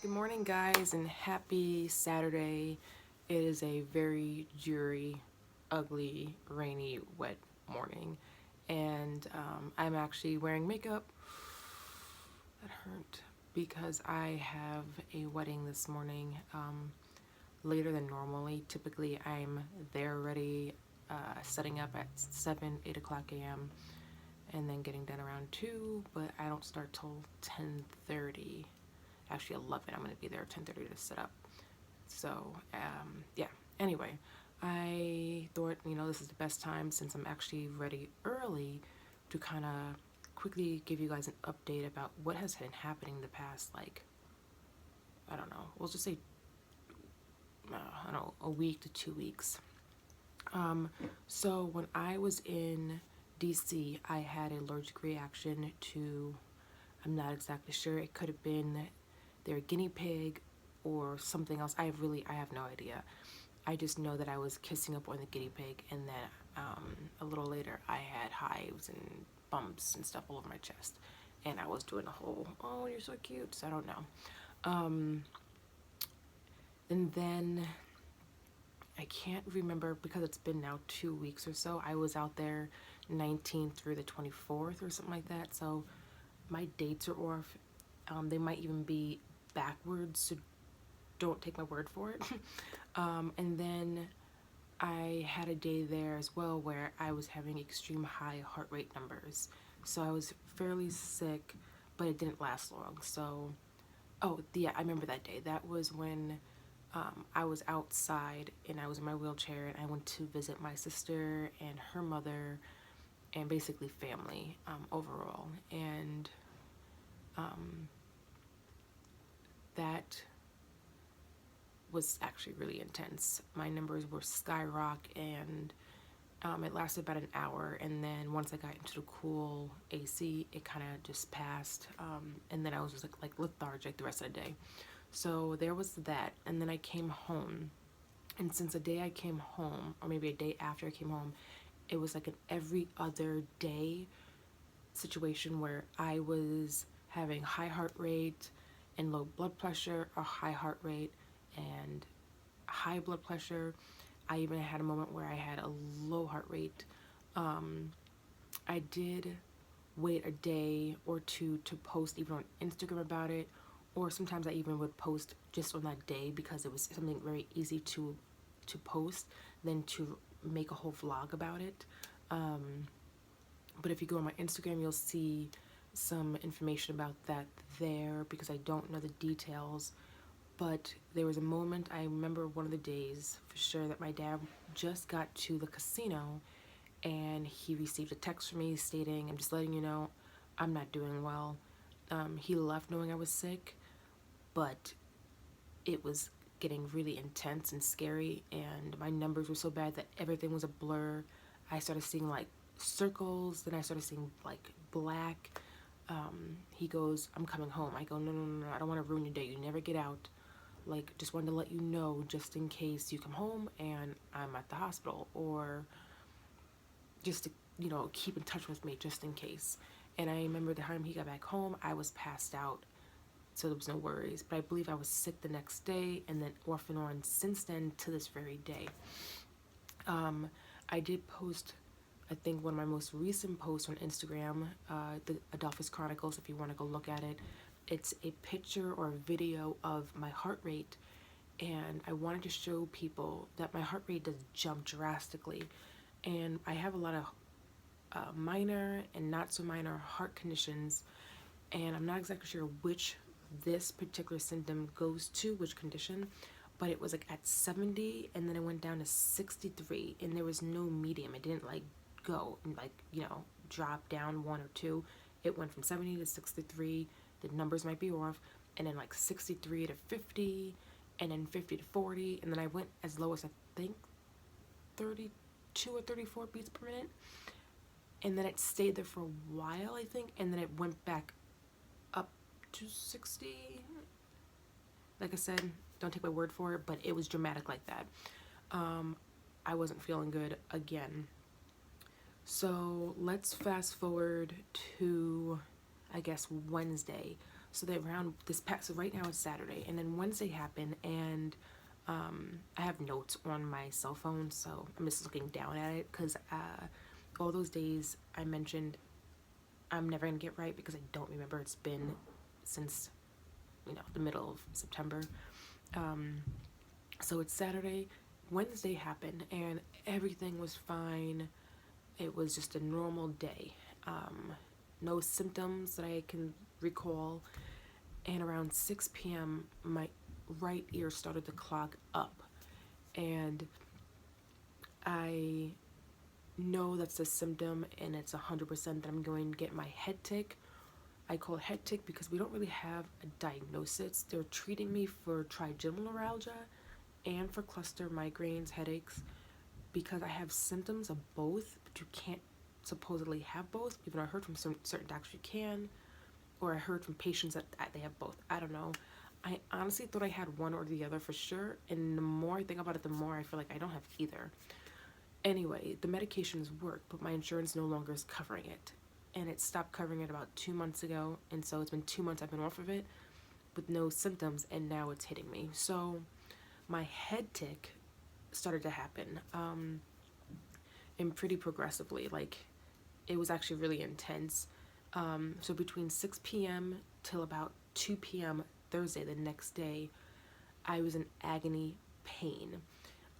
Good morning, guys, and happy Saturday. It is a very dreary, ugly, rainy, wet morning, and I'm actually wearing makeup. That hurt because I have a wedding this morning, later than normally. Typically, I'm there ready, setting up at 7, 8 o'clock a.m. and then getting done around 2, but I don't start till 10:30. Actually 11. I'm going to be there at 10:30 to set up. So yeah, anyway, I thought, this is the best time, since I'm actually ready early, to kind of quickly give you guys an update about what has been happening the past, like, I don't know, we'll just say I don't know, a week to 2 weeks. So when I was in DC, I had an allergic reaction to, I'm not exactly sure, it could have been their guinea pig or something else. I have no idea. I just know that I was kissing up on the guinea pig, and then a little later I had hives and bumps and stuff all over my chest, and I was doing a whole, oh, you're so cute, so I don't know. And then I can't remember, because it's been now 2 weeks or so. I was out there 19th through the 24th or something like that, so my dates are off. They might even be backwards, so don't take my word for it. And then I had a day there as well where I was having extreme high heart rate numbers. So I was fairly sick, but it didn't last long. So, oh yeah, I remember that day. That was when I was outside and I was in my wheelchair, and I went to visit my sister and her mother, and basically family overall. And that was actually really intense. My numbers were skyrock, and it lasted about an hour, and then once I got into the cool AC, it kind of just passed, and then I was just like lethargic the rest of the day. So there was that, and then I came home, and since the day I came home, or maybe a day after I came home, it was like an every other day situation where I was having high heart rate and low blood pressure, or high heart rate and high blood pressure. I even had a moment where I had a low heart rate. I did wait a day or two to post even on Instagram about it, or sometimes I even would post just on that day because it was something very easy to post than to make a whole vlog about it. But if you go on my Instagram, you'll see some information about that there, because I don't know the details. But there was a moment, I remember one of the days for sure, that my dad just got to the casino, and he received a text from me stating, I'm just letting you know, I'm not doing well. He left knowing I was sick, but it was getting really intense and scary, and my numbers were so bad that everything was a blur. I started seeing like circles, then I started seeing like black. He goes, I'm coming home. I go, no, I don't want to ruin your day. You never get out. Like, just wanted to let you know, just in case you come home and I'm at the hospital, or just to, keep in touch with me just in case. And I remember the time he got back home, I was passed out, so there was no worries. But I believe I was sick the next day, and then off and on since then to this very day. I did post, I think one of my most recent posts on Instagram, the Adolphus Chronicles, if you want to go look at it. It's a picture or a video of my heart rate, and I wanted to show people that my heart rate does jump drastically, and I have a lot of minor and not so minor heart conditions, and I'm not exactly sure which this particular symptom goes to, which condition, but it was like at 70, and then it went down to 63, and there was no medium. It didn't like go and like, drop down 1 or 2. It went from 70 to 63. The numbers might be off, and then like 63 to 50, and then 50 to 40, and then I went as low as I think 32 or 34 beats per minute, and then it stayed there for a while, I think, and then it went back up to 60. Like I said, don't take my word for it, but it was dramatic like that. I wasn't feeling good again. So let's fast forward to, I guess, Wednesday. So they around this past, so right now it's Saturday, and then Wednesday happened, and I have notes on my cell phone, so I'm just looking down at it, because all those days I mentioned I'm never gonna get right because I don't remember. It's been since, the middle of September. So it's Saturday. Wednesday happened, and everything was fine. It was just a normal day. No symptoms that I can recall. And around 6 p.m., my right ear started to clog up. And I know that's a symptom, and it's 100% that I'm going to get my head tick. I call it head tick because we don't really have a diagnosis. They're treating me for trigeminal neuralgia and for cluster migraines, headaches, because I have symptoms of both, but you can't supposedly have both. Even though I heard from certain doctors you can, or I heard from patients that they have both. I don't know. I honestly thought I had one or the other for sure, and the more I think about it, the more I feel like I don't have either. Anyway, the medications work, but my insurance no longer is covering it. And it stopped covering it about 2 months ago, and so it's been 2 months I've been off of it with no symptoms, and now it's hitting me. So my head tick started to happen, and pretty progressively. Like, it was actually really intense. So between 6 p.m. till about 2 p.m. Thursday, the next day, I was in agony pain.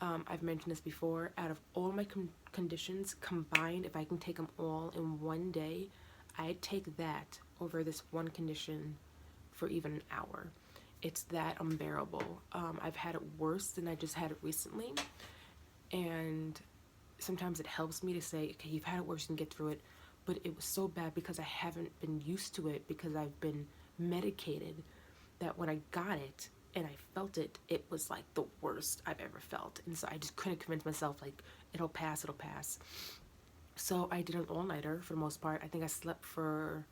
I've mentioned this before. Out of all my conditions combined, if I can take them all in one day, I'd take that over this one condition for even an hour. It's that unbearable. I've had it worse than I just had it recently. And sometimes it helps me to say, okay, you've had it worse, you can get through it. But it was so bad because I haven't been used to it, because I've been medicated, that when I got it and I felt it, it was like the worst I've ever felt. And so I just couldn't convince myself, like, it'll pass, it'll pass. So I did an all-nighter for the most part. I think I slept for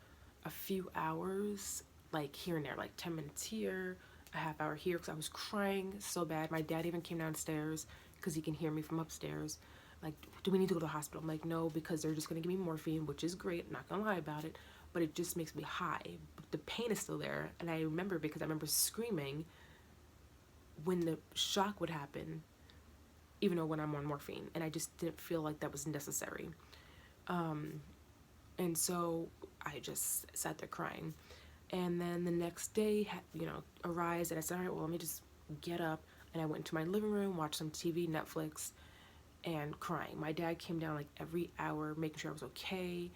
a few hours, like here and there, like 10 minutes here, a half hour here, because I was crying so bad. My dad even came downstairs because he can hear me from upstairs. Like, do we need to go to the hospital? I'm like, no, because they're just going to give me morphine, which is great. I'm not going to lie about it. But it just makes me high. But the pain is still there. And I remember, because I remember screaming when the shock would happen, even though when I'm on morphine. And I just didn't feel like that was necessary. And so I just sat there crying. And then the next day, arise, and I said, all right, well, let me just get up. And I went into my living room, watched some TV, Netflix, and crying. My dad came down like every hour, making sure I was okay.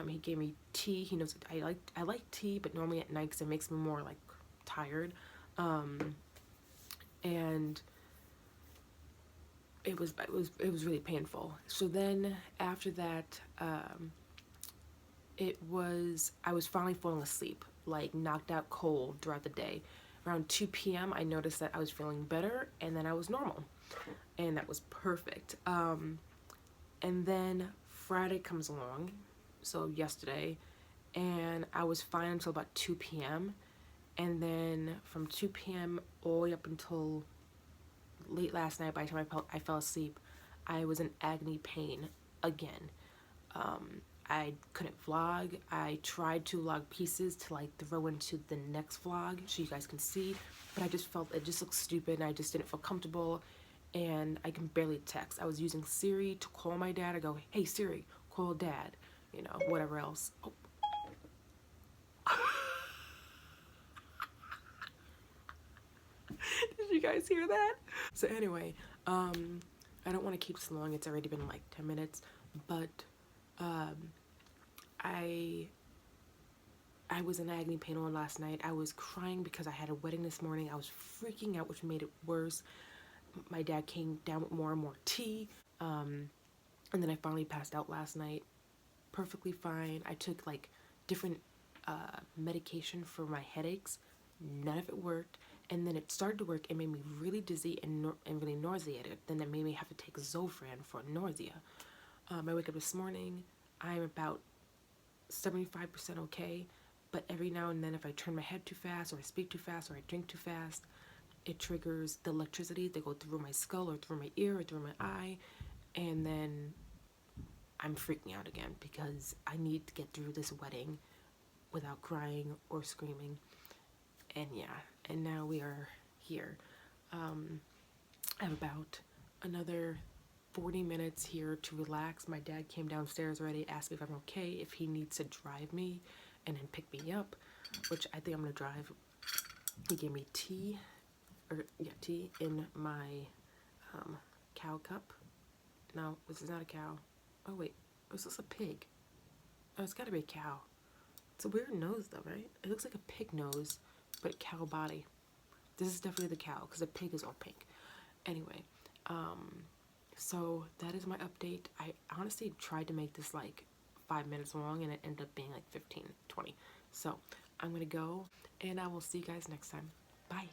He gave me tea. He knows I like tea, but normally at night, because it makes me more like tired. And it was really painful. So then after that, I was finally falling asleep, like knocked out cold throughout the day. Around 2 p.m., I noticed that I was feeling better, and then I was normal. And that was perfect. And then Friday comes along, so yesterday, and I was fine until about 2 p.m. And then from 2 p.m. all the way up until late last night, by the time I fell asleep, I was in agony pain again. I couldn't vlog. I tried to log pieces to like throw into the next vlog so you guys can see, but I just felt it just looked stupid, and I just didn't feel comfortable, and I can barely text. I was using Siri to call my dad. I go, hey Siri, call dad, whatever else. Oh. Did you guys hear that? So anyway, I don't want to keep this long. It's already been like 10 minutes, but I was in agony pain on last night. I was crying because I had a wedding this morning. I was freaking out, which made it worse. My dad came down with more and more tea, and then I finally passed out last night. Perfectly fine. I took like different medication for my headaches. None of it worked. And then it started to work. It made me really dizzy and really nauseated. Then it made me have to take Zofran for nausea. I wake up this morning. I'm about 75% okay. But every now and then, if I turn my head too fast, or I speak too fast, or I drink too fast, it triggers the electricity that go through my skull, or through my ear, or through my eye. And then I'm freaking out again, because I need to get through this wedding without crying or screaming. And yeah, and now we are here. I have about another 40 minutes here to relax. My dad came downstairs already, asked me if I'm okay, if he needs to drive me and then pick me up, which I think I'm gonna drive. He gave me tea in my cow cup. No, this is not a cow. Oh wait, is this a pig? Oh, it's gotta be a cow. It's a weird nose though, right? It looks like a pig nose, but cow body. This is definitely the cow, because the pig is all pink. Anyway, so that is my update. I honestly tried to make this like 5 minutes long, and it ended up being like 15, 20. So I'm gonna go, and I will see you guys next time. Bye.